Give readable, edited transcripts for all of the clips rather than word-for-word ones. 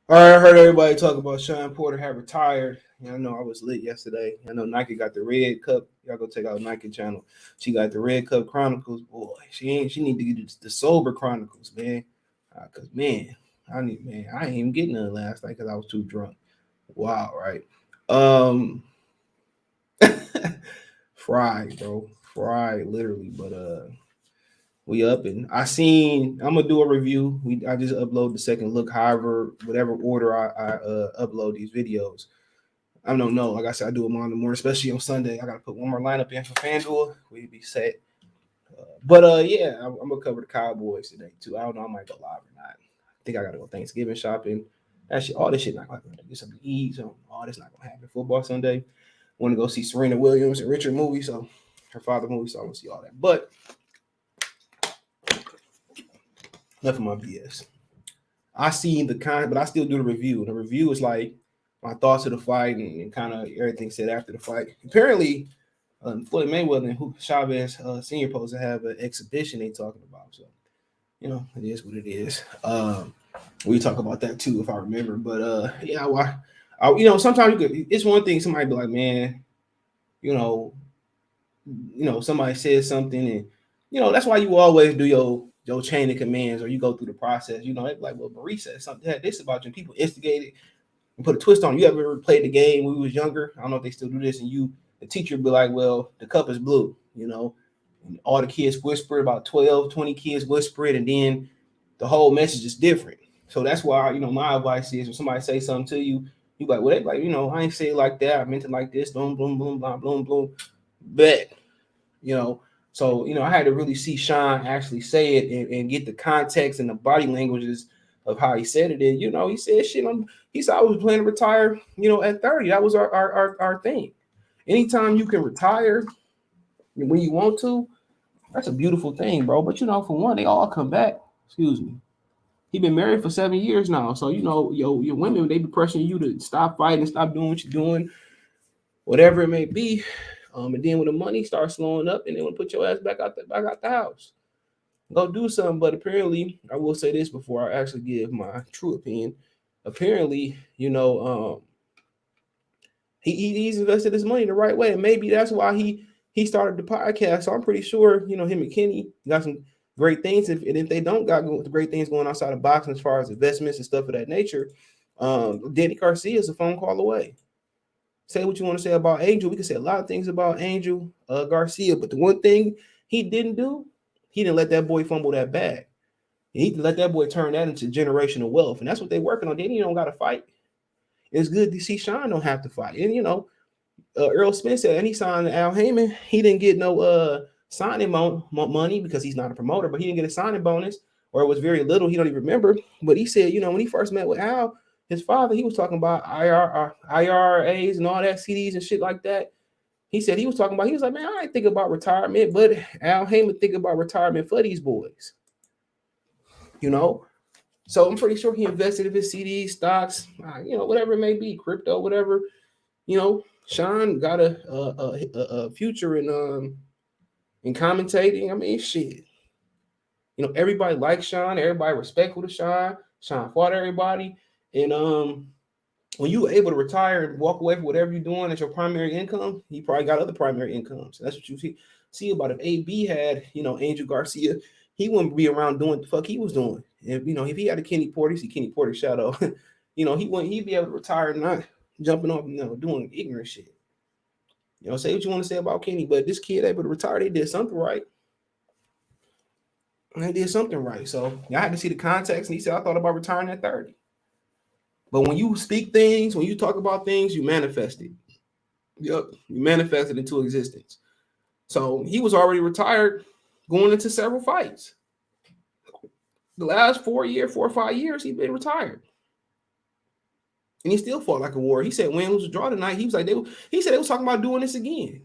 All right, I heard everybody talk about Shawn Porter had retired. Yeah, I know I was lit yesterday. I know Nike got the Red Cup. Y'all go check out Nike channel. She got the Red Cup Chronicles. Boy, she need to get the sober Chronicles, man. Cause man, I ain't even getting none last night because I was too drunk. Wow, right? Um, fried, bro, fried, literally. But we up and I'm gonna do a review. I just upload the second look, however, whatever order I upload these videos. I don't know. Like I said, I do them on the morning, especially on Sunday. I gotta put one more lineup in for FanDuel. We'd be set. But yeah, I'm gonna cover the Cowboys today too. I don't know. I might go live or not. I think I gotta go Thanksgiving shopping. Actually, all this shit not gonna get something to eat. So all this not gonna happen. Football Sunday. Want to go see Serena Williams and Richard movie. So her father movie. So I want to see all that. But enough of my BS. I see but I still do the review. The review is like my thoughts of the fight and kind of everything said after the fight. Apparently, Floyd Mayweather and Chavez Senior supposed to have an exhibition they talking about. So it is what it is. We talk about that too if I remember. But yeah, sometimes you could. It's one thing somebody be like, man, you know, somebody says something, and that's why you always do your chain of commands, or you go through the process. It's like, well, Marie said something had this about you, and people instigated and put a twist on. You ever played the game when we was younger? I don't know if they still do this, and the teacher be like, well, the cup is blue, and all the kids whisper, about 12, 20 kids whisper it, and then the whole message is different. So that's why, my advice is when somebody say something to you, you like, well, they like, I ain't say it like that. I meant it like this, boom, boom, boom, blah, boom, boom. Bet, you know. So, I had to really see Shawn actually say it and get the context and the body languages of how he said it. And, he said shit on, he said, I was planning to retire, at 30. That was our thing. Anytime you can retire when you want to, that's a beautiful thing, bro. But, for one, they all come back. Excuse me. He been married for 7 years now. So, your women, they be pressuring you to stop fighting, stop doing what you're doing, whatever it may be. And then when the money starts slowing up, and they want to put your ass back out the house, go do something. But apparently, I will say this before I actually give my true opinion. Apparently, he's invested his money the right way, and maybe that's why he started the podcast. So I'm pretty sure him and Kenny got some great things. If they don't got great things going outside of boxing as far as investments and stuff of that nature, Danny Garcia is a phone call away. Say what you want to say about Angel. We can say a lot of things about Angel Garcia, but the one thing he didn't do, he didn't let that boy fumble that bag. He let that boy turn that into generational wealth, and that's what they're working on. Danny don't got to fight. It's good to see Shawn don't have to fight. And Earl Smith said, and he signed Al Heyman. He didn't get no signing money because he's not a promoter, but he didn't get a signing bonus, or it was very little. He don't even remember. But he said, when he first met with Al, his father, he was talking about IRAs and all that, CDs and shit like that. He said he was like, man, I ain't think about retirement, but Al Heyman think about retirement for these boys. So I'm pretty sure he invested in his CDs, stocks, whatever it may be, crypto, whatever. Shawn got a future in commentating. I mean, shit. Everybody likes Shawn. Everybody respectful to Shawn. Shawn fought everybody, and when you were able to retire and walk away from whatever you're doing as your primary income, you probably got other primary incomes. That's what you see about if AB had, Angel Garcia, he wouldn't be around doing the fuck he was doing. If he had a Kenny Porter, see Kenny Porter shadow, he'd be able to retire and not jumping off, doing ignorant shit. Say what you want to say about Kenny, but this kid able to retire, they did something right. They did something right. So I had to see the context, and he said, I thought about retiring at 30. But when you speak things, when you talk about things, you manifest it. Yep, you manifest it into existence. So he was already retired going into several fights. The last 4 or 5 years, he's been retired. And he still fought like a warrior. He said, win, lose, or draw tonight. He was like, he said they was talking about doing this again.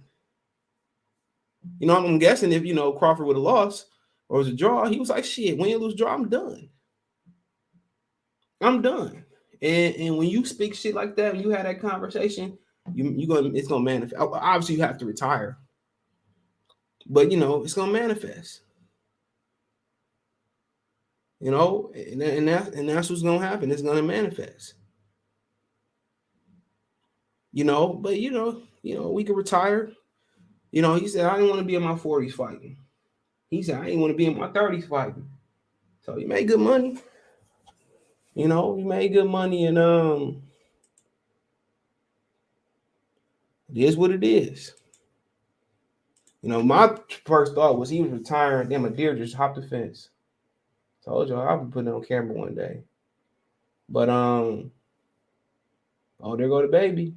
I'm guessing if, Crawford would have lost or it was a draw, he was like, shit, win, lose, draw, I'm done. I'm done. And when you speak shit like that, when you have that conversation, it's gonna manifest. Obviously, you have to retire, but it's gonna manifest. You know, and that's what's gonna happen. It's gonna manifest. You know, but we could retire. You know, he said I didn't want to be in my 40s fighting. He said I didn't want to be in my 30s fighting. So he made good money. You know, he made good money, and it is what it is. You know, my first thought was he was retiring. Then a deer just hopped the fence. Told y'all I'll be putting it on camera one day. But oh, there go the baby.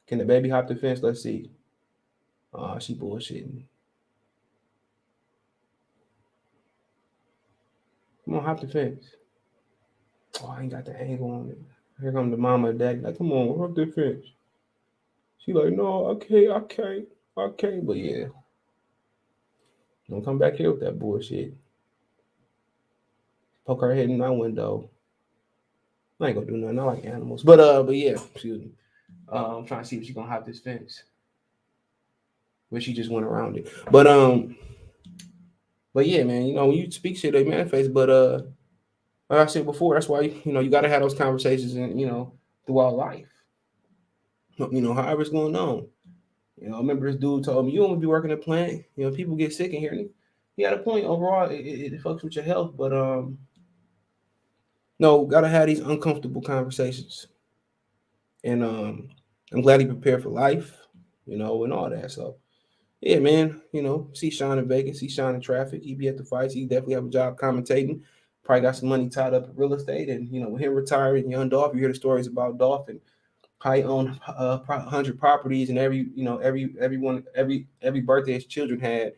Can the baby hop the fence? Let's see. Oh, she bullshitting. Come on, hop the fence. Oh, I ain't got the angle on it. Here come the mama and daddy. Like, come on, hop the fence. She like, no, I can't. But yeah, don't come back here with that bullshit. Poke her head in my window. I ain't gonna do nothing. I like animals. But yeah, excuse me. I'm trying to see if she gonna hop this fence. But she just went around it. But yeah, man, you know, when you speak shit, they manifest. But like I said before, that's why you gotta have those conversations and throughout life. You know, however it's going on. You know, I remember this dude told me you don't want to be working at a plant. You know, people get sick in here. And he had a point. Overall, it fucks with your health, but no, gotta have these uncomfortable conversations. And I'm glad he prepared for life, and all that. So yeah, man, see Shawn in Vegas, see Shawn in traffic. He be at the fights. He definitely have a job commentating. Probably got some money tied up in real estate, and with him retiring, young Dolph. You hear the stories about Dolph and how he owned 100 properties, and every birthday his children had,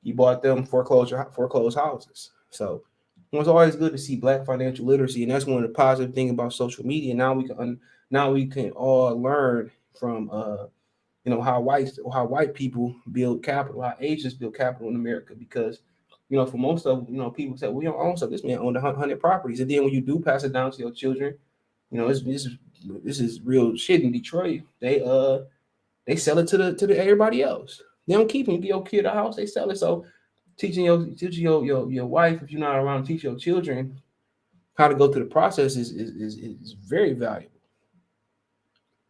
he bought them foreclosed houses. So it was always good to see Black financial literacy, and that's one of the positive things about social media. Now we can all learn from how white people build capital, how Asians build capital in America, because for most of people say we don't own stuff. This man owned 100 properties, and then when you do pass it down to your children, this is real shit in Detroit. They sell it to everybody else. They don't keep it. You give your kid a house, they sell it. So teaching your wife, if you're not around, teach your children how to go through the process is very valuable.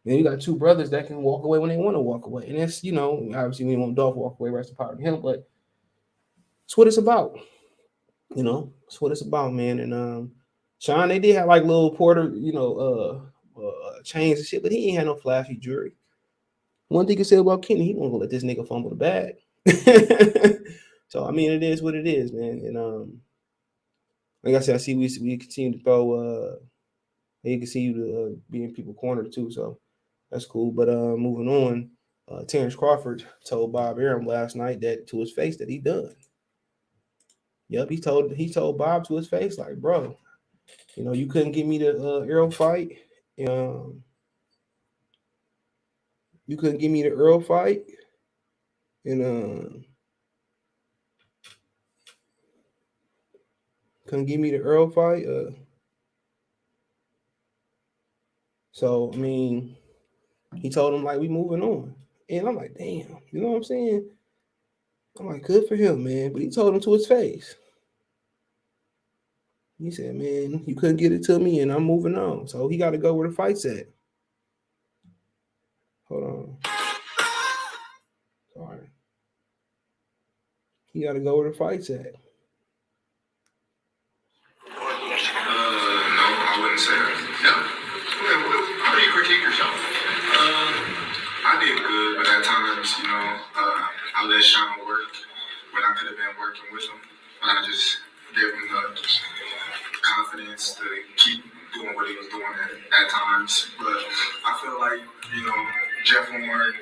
And you got two brothers that can walk away when they want to walk away. And that's, obviously we want Dolph walk away, rest in power to him, but it's what it's about. It's what it's about, man. And Shawn, they did have like little Porter, chains and shit, but he ain't had no flashy jewelry. One thing you can say about Kenny, he won't go let this nigga fumble the bag. So I mean, it is what it is, man. And like I said, I see we continue to throw. You can see you to be in people corner too, so that's cool. But moving on, Terence Crawford told Bob Arum last night that to his face that he done. Yep, he told Bob to his face, like, bro, you couldn't give me the Earl fight. Um, you couldn't give me the Earl fight, and couldn't give me the Earl fight. So I mean, he told him like we moving on, and I'm like, damn, you know what I'm saying? I'm like, good for him, man. But he told him to his face. He said, man, you couldn't get it to me, and I'm moving on. So he got to go where the fight's at. Hold on. Sorry. He got to go where the fight's at. No, I wouldn't say that. No? How do you critique yourself? I did good, but at times, I let Shawn work when I could have been working with him. And I just gave him the confidence to keep doing what he was doing at times. But I feel like, Jeff Horn,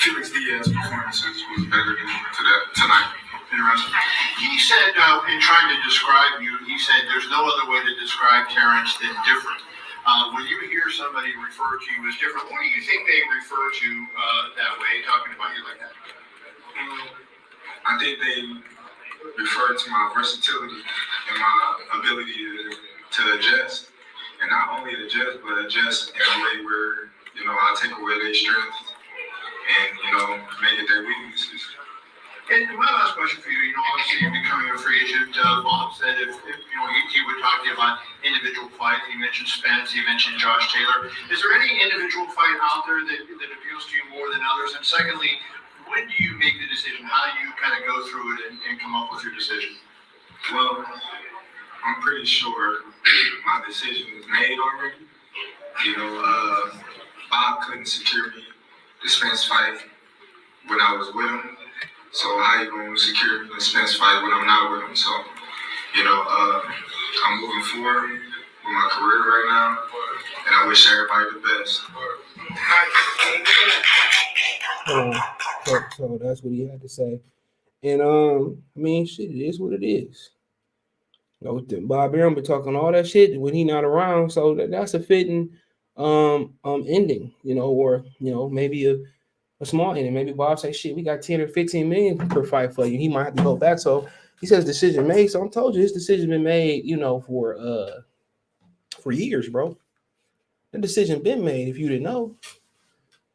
Felix Diaz's performances was better tonight. Interesting. He said, in trying to describe you, he said there's no other way to describe Terence than different. When you hear somebody refer to you as different, what do you think they refer to that way, talking about you like that? I think they refer to my versatility and my ability to adjust. And not only adjust, but adjust in a way where, I take away their strength and, make it their weaknesses. And my last question for you, obviously you're becoming a free agent. Bob said if he would talk to you about individual fights. He mentioned Spence, he mentioned Josh Taylor. Is there any individual fight out there that appeals to you more than others? And secondly, when do you make the decision? How do you kind of go through it and come up with your decision? Well, I'm pretty sure my decision is made already. Bob couldn't secure me the Spence fight when I was with him. So how you gonna secure me the Spence fight when I'm not with him? So, I'm moving forward with my career right now, and I wish everybody the best. So that's what he had to say. And I mean, shit, it is what it is. Bob Arum been talking all that shit when he not around, so that's a fitting ending, or maybe a small ending. Maybe Bob say, shit, we got 10 or 15 million per fight for you. He might have to go back. So he says decision made. So I'm told you his decision been made, for years, bro. The decision been made if you didn't know.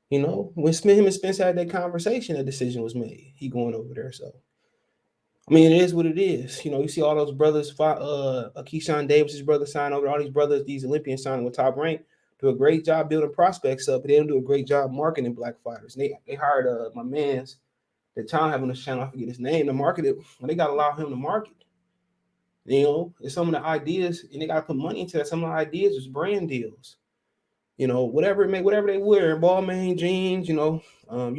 When him and Spence had that conversation, the decision was made. He going over there. So I mean, it is what it is. You see all those brothers fight, Keyshawn Davis's brother sign over, all these brothers, these Olympians signing with Top Rank, do a great job building prospects up, but they don't do a great job marketing black fighters. And they hired my man's the town having this channel, I forget his name, to market it. And they gotta allow him to market. And some of the ideas, and they gotta put money into that. Some of the ideas is brand deals. Whatever they wear, Balmain jeans, you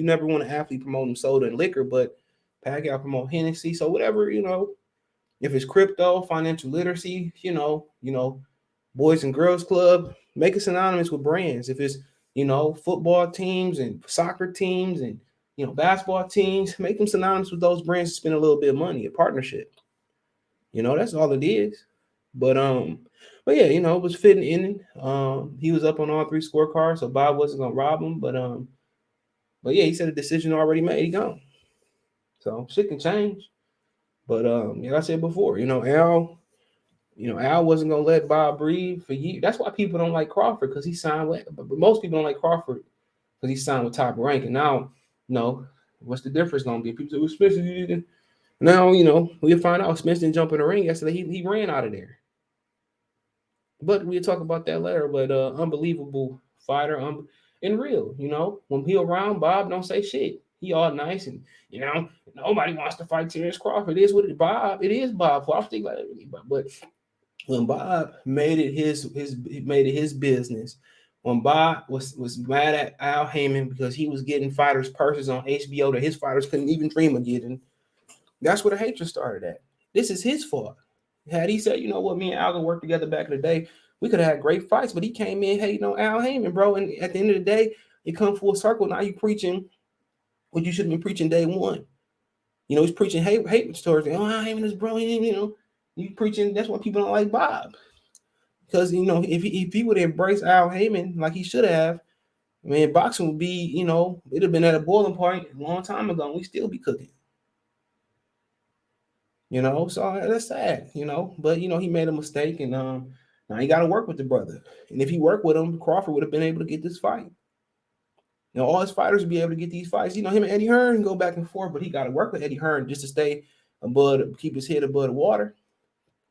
never want an athlete promoting soda and liquor, but Pacquiao promote Hennessy. So whatever, if it's crypto, financial literacy, Boys and Girls Club, make it synonymous with brands. If it's, football teams and soccer teams and, basketball teams, make them synonymous with those brands to spend a little bit of money, a partnership. That's all it is. But yeah, it was fitting ending. He was up on all three scorecards, so Bob wasn't gonna rob him. But yeah, he said the decision already made. He gone. So shit can change. But like I said before, Al wasn't gonna let Bob breathe for years. That's why people don't like Crawford, because he signed with. But most people don't like Crawford because he signed with Top Rank. And now, what's the difference gonna be? People say, "Well, Spencer." Now, we'll find out. Spencer didn't jump in the ring yesterday. He ran out of there. But we'll talk about that later. But unbelievable fighter, and real. When he around, Bob don't say shit. He all nice and nobody wants to fight Terence Crawford. It is what it is. Bob. It is Bob. Well, I think about it, but when Bob made it his business, when Bob was mad at Al Heyman because he was getting fighters purses on HBO that his fighters couldn't even dream of getting, that's where the hatred started at. This is his fault. Had he said, what, me and Al gonna work together back in the day, we could have had great fights, but he came in hating on Al Heyman, bro. And at the end of the day, it come full circle. Now you preaching what you should have been preaching day one. He's preaching hate stories. Oh, Al Heyman is bro. You preaching. That's why people don't like Bob. Because if he would embrace Al Heyman like he should have, man, boxing would be, it'd have been at a boiling point a long time ago, and we still be cooking. So that's sad, But he made a mistake, and now he got to work with the brother. And if he worked with him, Crawford would have been able to get this fight. All his fighters would be able to get these fights. Him and Eddie Hearn go back and forth, but he got to work with Eddie Hearn just to stay keep his head above the water,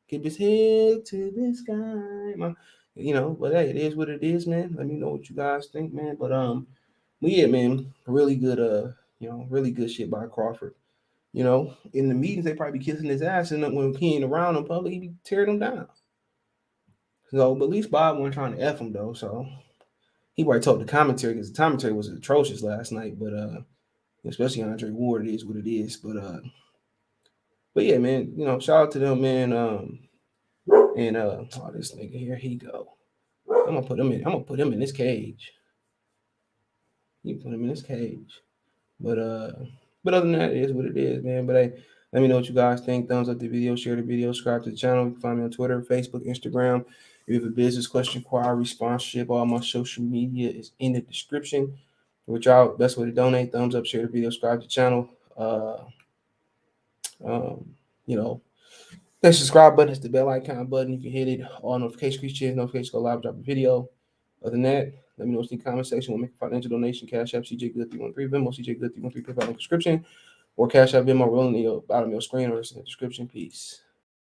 keep his head to the sky. But hey, it is what it is, man. Let me know what you guys think, man. But yeah, man, really good, really good shit by Crawford. In the meetings, they probably be kissing his ass, and when he ain't around in public, he be tearing them down. So, but at least Bob wasn't trying to F him, though. So, he probably told the commentary, because the commentary was atrocious last night. But, especially Andre Ward, it is what it is. But yeah, man, shout out to them, man. And, this nigga here, he go. I'm gonna put him in this cage. You put him in this cage. But other than that, it is what it is, man. But hey, let me know what you guys think. Thumbs up the video, share the video, subscribe to the channel. You can find me on Twitter, Facebook, Instagram. If you have a business question, inquiry, sponsorship, all my social media is in the description. Which out, best way to donate. Thumbs up, share the video, subscribe to the channel. That subscribe button is the bell icon button. You can hit it. All notifications go live, drop a video. Other than that, let me know what's in the comment section. We'll make a financial donation. Cash App, CJ Good 313, Venmo, CJ Good 313, PayPal in the description. or Cash App, Venmo rolling in your bottom of your screen or in the description. Peace.